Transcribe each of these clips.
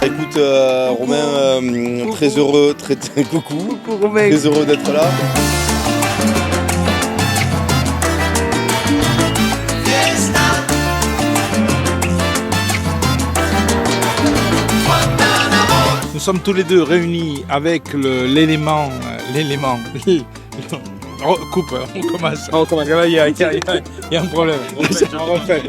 Écoute, Romain, très heureux, coucou, Romain. Très heureux d'être là. Nous sommes tous les deux réunis avec l'élément. Oh, coupe, on commence. On commence, il y a un problème. On refait.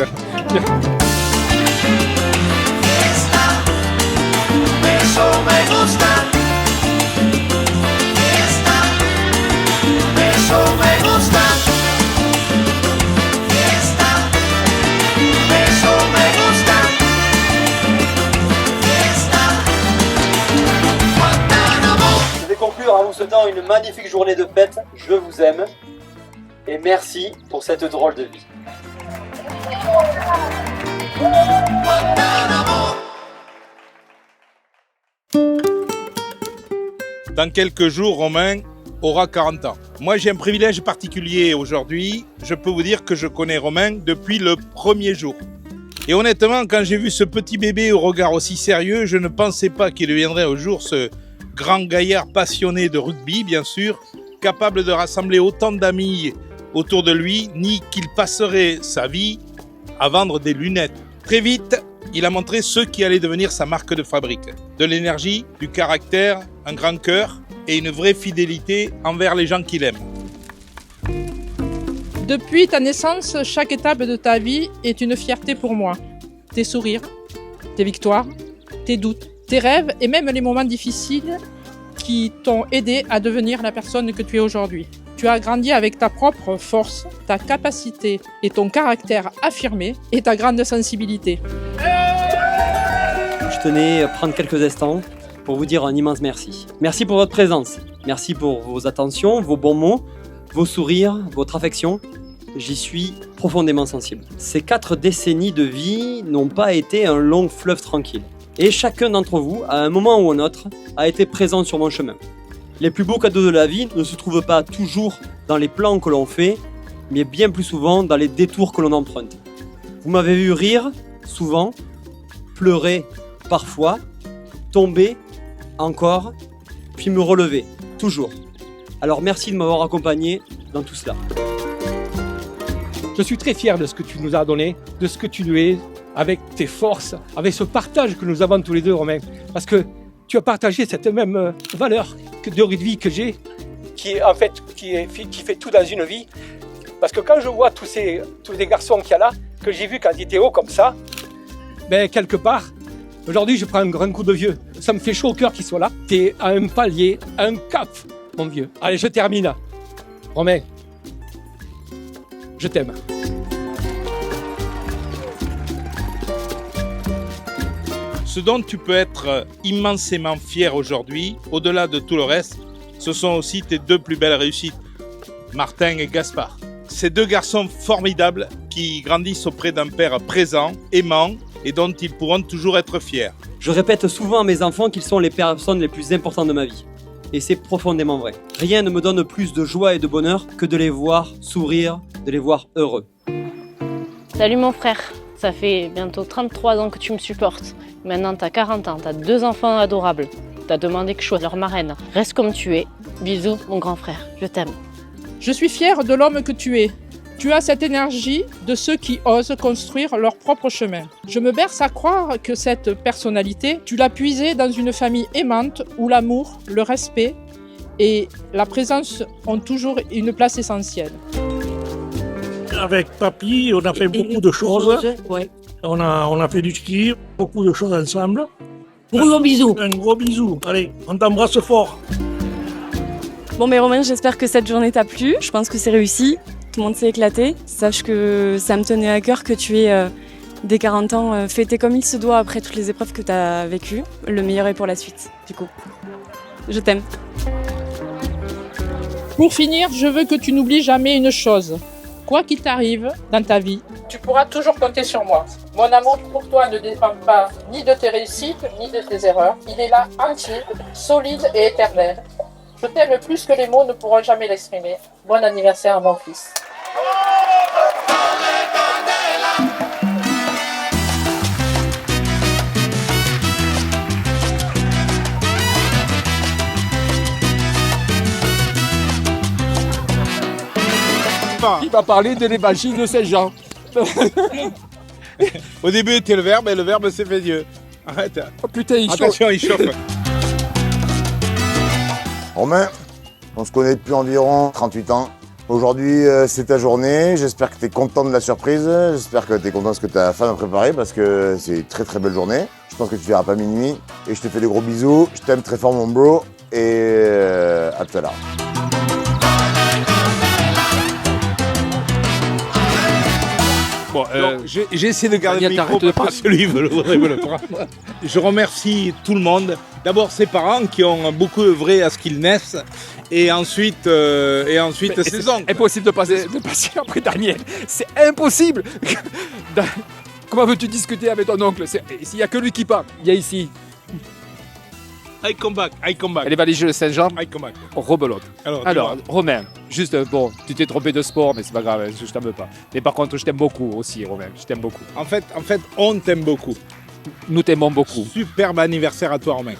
Je vais conclure en vous souhaitant une magnifique journée de fête. Je vous aime et merci pour cette drôle de vie. Dans quelques jours, Romain aura 40 ans. Moi, j'ai un privilège particulier aujourd'hui. Je peux vous dire que je connais Romain depuis le premier jour. Et honnêtement, quand j'ai vu ce petit bébé au regard aussi sérieux, je ne pensais pas qu'il deviendrait un jour ce grand gaillard passionné de rugby, bien sûr, capable de rassembler autant d'amis autour de lui, ni qu'il passerait sa vie à vendre des lunettes. Très vite, il a montré ce qui allait devenir sa marque de fabrique. De l'énergie, du caractère, un grand cœur et une vraie fidélité envers les gens qu'il aime. Depuis ta naissance, chaque étape de ta vie est une fierté pour moi. Tes sourires, tes victoires, tes doutes, tes rêves et même les moments difficiles qui t'ont aidé à devenir la personne que tu es aujourd'hui. Tu as grandi avec ta propre force, ta capacité et ton caractère affirmé et ta grande sensibilité. Je tenais à prendre quelques instants pour vous dire un immense merci. Merci pour votre présence. Merci pour vos attentions, vos bons mots, vos sourires, votre affection. J'y suis profondément sensible. Ces 4 décennies de vie n'ont pas été un long fleuve tranquille. Et chacun d'entre vous, à un moment ou un autre, a été présent sur mon chemin. Les plus beaux cadeaux de la vie ne se trouvent pas toujours dans les plans que l'on fait, mais bien plus souvent dans les détours que l'on emprunte. Vous m'avez vu rire, souvent, pleurer, parfois, tomber, encore, puis me relever, toujours. Alors merci de m'avoir accompagné dans tout cela. Je suis très fier de ce que tu nous as donné, de ce que tu es, avec tes forces, avec ce partage que nous avons tous les deux, Romain. Parce que tu as partagé cette même valeur de vie que j'ai, qui fait tout dans une vie. Parce que quand je vois tous ces garçons qu'il y a là, que j'ai vus quand ils étaient hauts comme ça, ben quelque part, aujourd'hui je prends un grand coup de vieux. Ça me fait chaud au cœur qu'ils soient là. T'es à un palier, à un cap, mon vieux. Allez, je termine. Romain, je t'aime. Ce dont tu peux être immensément fier aujourd'hui, au-delà de tout le reste, ce sont aussi tes 2 plus belles réussites, Martin et Gaspard. Ces 2 garçons formidables qui grandissent auprès d'un père présent, aimant et dont ils pourront toujours être fiers. Je répète souvent à mes enfants qu'ils sont les personnes les plus importantes de ma vie. Et c'est profondément vrai. Rien ne me donne plus de joie et de bonheur que de les voir sourire, de les voir heureux. Salut mon frère, ça fait bientôt 33 ans que tu me supportes. Maintenant t'as 40 ans, t'as 2 enfants adorables. T'as demandé que je sois leur marraine. Reste comme tu es. Bisous mon grand frère, je t'aime. Je suis fière de l'homme que tu es. Tu as cette énergie de ceux qui osent construire leur propre chemin. Je me berce à croire que cette personnalité, tu l'as puisée dans une famille aimante où l'amour, le respect et la présence ont toujours une place essentielle. Avec papy, on a fait beaucoup de choses. Ouais. On a fait du ski, beaucoup de choses ensemble. Gros bisous. Un gros bisou. Allez, on t'embrasse fort. Bon mais Romain, j'espère que cette journée t'a plu. Je pense que c'est réussi. Tout le monde s'est éclaté. Sache que ça me tenait à cœur que tu aies dès 40 ans fêté comme il se doit après toutes les épreuves que tu as vécues. Le meilleur est pour la suite, du coup. Je t'aime. Pour finir, je veux que tu n'oublies jamais une chose. Quoi qu'il t'arrive dans ta vie, tu pourras toujours compter sur moi. Mon amour pour toi ne dépend pas ni de tes réussites, ni de tes erreurs. Il est là entier, solide et éternel. Je t'aime plus que les mots ne pourront jamais l'exprimer. Bon anniversaire, mon fils. pas. Il va parler de l'évangile de Saint-Jean. Au début était le verbe et le verbe s'est fait Dieu. Arrête. Oh putain, il chauffe. Attention, il chauffe. Romain, on se connaît depuis environ 38 ans. Aujourd'hui, c'est ta journée. J'espère que tu es content de la surprise. J'espère que tu es content de ce que ta femme a préparé parce que c'est une très très belle journée. Je pense que tu verras pas minuit. Et je te fais des gros bisous. Je t'aime très fort, mon bro. Et à tout à l'heure. Bon, j'ai essayé de garder le Daniel, micro t'arrêtes de parce que celui veut le prendre. Je remercie tout le monde. D'abord ses parents qui ont beaucoup œuvré à ce qu'ils naissent. Et ensuite ses oncles. Impossible de passer après Daniel. C'est impossible. Comment veux-tu discuter avec ton oncle? S'il n'y a que lui qui parle. Il y a ici. I come back. Elle est valise de Saint-Jean. I come back. Rebelote. Alors, Alors, Romain, juste, bon, tu t'es trompé de sport, mais c'est pas grave, je t'aime pas. Mais par contre, je t'aime beaucoup aussi, Romain, je t'aime beaucoup. en fait, on t'aime beaucoup. Nous t'aimons beaucoup. Superbe anniversaire à toi, Romain.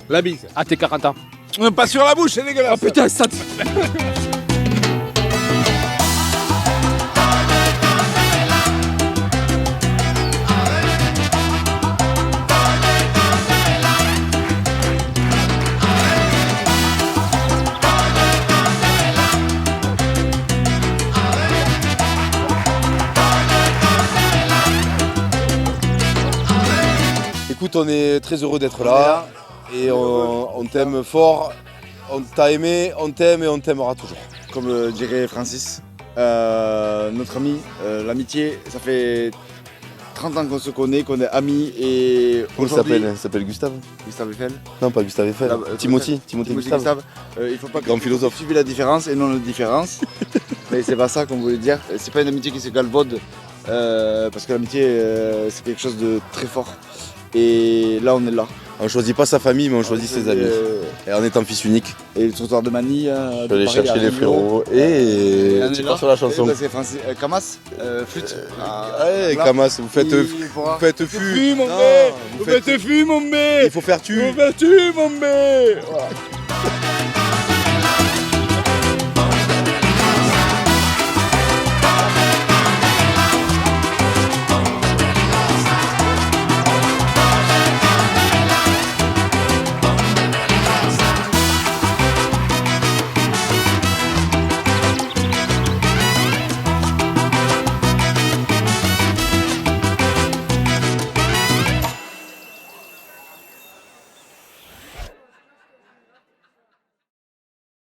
La bise. À tes 40 ans. Pas sur la bouche, c'est dégueulasse. Oh putain, ça... Écoute, on est très heureux d'être là et on t'aime fort. On t'a aimé, on t'aime et on t'aimera toujours. Comme dirait Francis, notre ami, l'amitié, ça fait 30 ans qu'on se connaît, qu'on est amis et Comment il s'appelle? Il s'appelle Gustave? Gustave Eiffel. Non, pas Gustave Eiffel. Timothy Gustave. Il faut pas Grand philosophe. suivre la différence et non la différence. Mais c'est pas ça qu'on voulait dire. C'est pas une amitié qui se galvaude parce que l'amitié c'est quelque chose de très fort. Et là on est là. On choisit pas sa famille, mais on choisit ses amis. Et en étant fils unique. Et le trottoir de Manille. Je vais aller chercher les frérots. Et tu pars sur la chanson. C'est Francis. Kamas, flûte. Allez, Kamas, vous faites fu. Mon Non, bé. vous Vous faites fu, mon bé. Il faut faire tu. Vous faites tu, mon bé. Voilà.